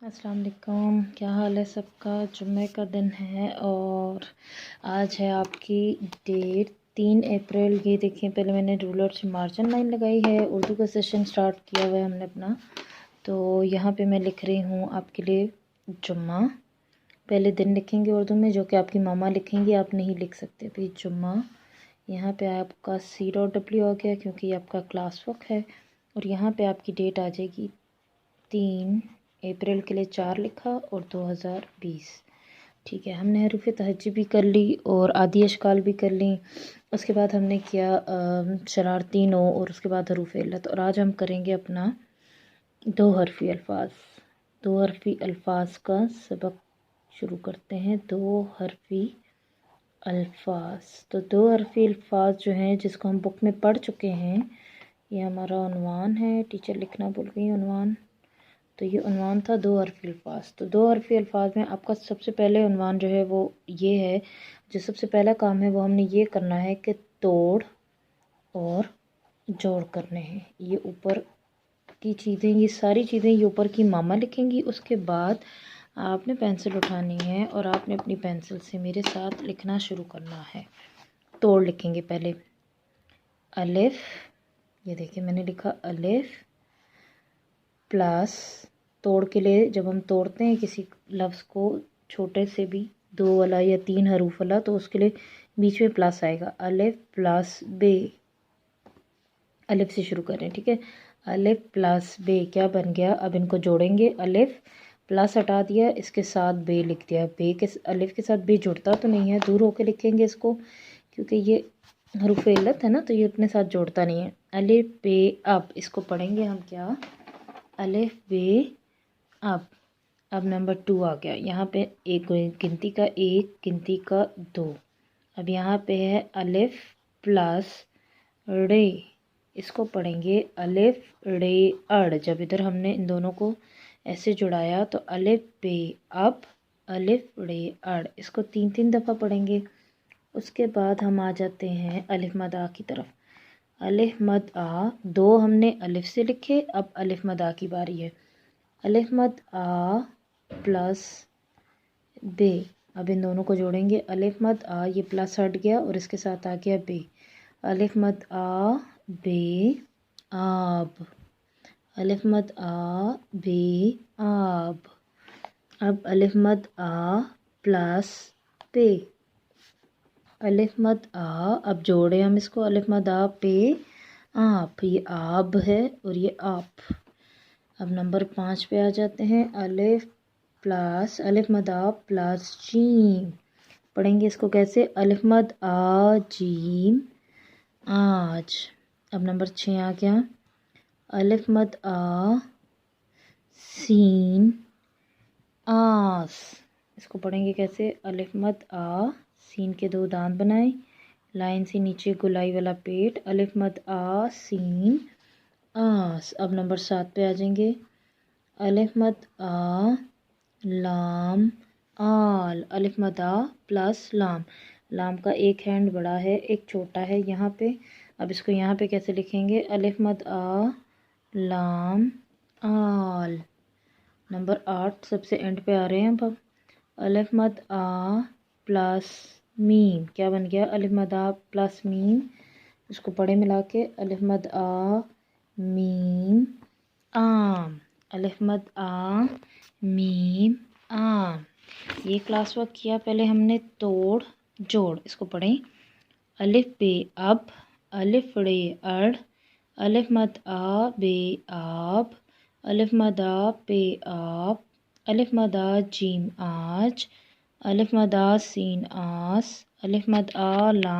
अस्सलाम वालेकुम, क्या हाल है सबका। जुम्मे का दिन है और आज है आपकी डेट 3 अप्रैल। ये देखिए, पहले मैंने रूलर से मार्जिन लाइन लगाई है। उर्दू का सेशन स्टार्ट किया हुआ है हमने अपना। तो यहाँ पे मैं लिख रही हूँ आपके लिए जुम्मा। पहले दिन लिखेंगे उर्दू में, जो कि आपकी मामा लिखेंगी, आप नहीं लिख सकते भाई। जुम्मा यहाँ पे आपका C.W आ गया क्योंकि ये आपका क्लास वर्क है। और यहाँ पे आपकी डेट आ जाएगी 3 अप्रैल के लिए 4 लिखा और 2020। ठीक है, हमने हरूफ तहज्जी भी कर ली और आदि अशकाल भी कर ली। उसके बाद हमने किया शरारती नो और उसके बाद हरूफ इल्लत। और आज हम करेंगे अपना 2 हरफी अल्फाज। 2 हरफी अल्फाज का सबक शुरू करते हैं। 2 हरफी अल्फाज। तो 2 हरफी अल्फाज जो हैं, जिसको हम बुक में पढ़ चुके हैं, ये हमारा उन्वान है। टीचर लिखना भूल गई उन्वान। तो ये उन्वान था 2 हरफी अल्फाज। तो 2 हरफी अल्फाज में आपका सबसे पहले उन्वान जो है वो ये है। जो सबसे पहला काम है वो हमने ये करना है कि तोड़ और जोड़ करने हैं। ये ऊपर की चीज़ें, ये सारी चीज़ें ये ऊपर की मामा लिखेंगी। उसके बाद आपने पेंसिल उठानी है और आपने अपनी पेंसिल से मेरे साथ लिखना शुरू करना है। तोड़ लिखेंगे पहले। अलिफ, ये देखिए मैंने लिखा अलिफ प्लस। तोड़ के लिए जब हम तोड़ते हैं किसी लफ्ज़ को, छोटे से भी 2 वाला या 3 हरूफ वाला, तो उसके लिए बीच में प्लस आएगा। अलिफ प्लस बे, अलिफ से शुरू करें, ठीक है। अलिफ प्लस बे क्या बन गया। अब इनको जोड़ेंगे। अलिफ प्लस हटा दिया, इसके साथ बे लिख दिया। बे के अलिफ के साथ बे जुड़ता तो नहीं है, दूर होके लिखेंगे इसको, क्योंकि ये हरूफ इल्लत है ना, तो ये अपने साथ जोड़ता नहीं है। अलिफ बे अब, इसको पढ़ेंगे हम क्या, अलिफ बे अब नंबर 2 आ गया। यहाँ पे एक गिनती का 1, गिनती का 2। अब यहाँ पे है अलिफ प्लस रे, इसको पढ़ेंगे अलिफ रे अड़। जब इधर हमने इन दोनों को ऐसे जुड़ाया तो अलिफ बे अब, अलिफ रे अड़, इसको 3-3 दफ़ा पढ़ेंगे। उसके बाद हम आ जाते हैं अलिफ मद आ की तरफ। अलिफ मद आ, 2 हमने अलिफ से लिखे, अब अलिफ मद आ की बारी है। अलिफ मद आ प्लस बे, अब इन दोनों को जोड़ेंगे। अलिफ मद आ, ये प्लस हट गया और इसके साथ आ गया बे। अलिफ मद आ बे आब, अलिफ मद आ बे आब। अब अलिफ मद आ प्लस पे, अलिफ मद आ, अब जोड़े हम इसको। अलिफ मद आ पे आप, ये आब है और ये आप। अब नंबर 5 पे आ जाते हैं। अलिफ प्लस, अलिफ मद आ प्लस जीम, पढ़ेंगे इसको कैसे, अलिफ मद आ जीम आज। अब नंबर 6 आ गया। अलिफ मद आ सीन आस, इसको पढ़ेंगे कैसे, अलिफ मद आ, सीन के 2 दांत बनाए, लाइन से नीचे गोलाई वाला पेट, अलिफ मद आ सीन आस। अब नंबर 7 पे आ जाएंगे। अलिफ मद आ लाम आल, अलिफ मद आ प्लस लाम। लाम का एक हैंड बड़ा है, एक छोटा है यहाँ पे। अब इसको यहाँ पे कैसे लिखेंगे, अलिफ मद आ लाम आल। नंबर 8 सबसे एंड पे आ रहे हैं अब। अलिफ मद आ प्लस मीम, क्या बन गया, अलिफ मद आ प्लस मीम। इसको पढ़े मिला के, अलिफ मद आ मीम आम, अलिफ मद आ मीम आम। ये क्लास वर्क किया पहले हमने। तोड़ जोड़, इसको पढ़ें। अलिफ बे अब, अलिफ रे अड़, अलिफ मद आ बे आप, अलिफ मद आ पे आप, अलिफ मद आ जीम आज, अलिफ मद आ सीन आस, अलिफ मद आ लाम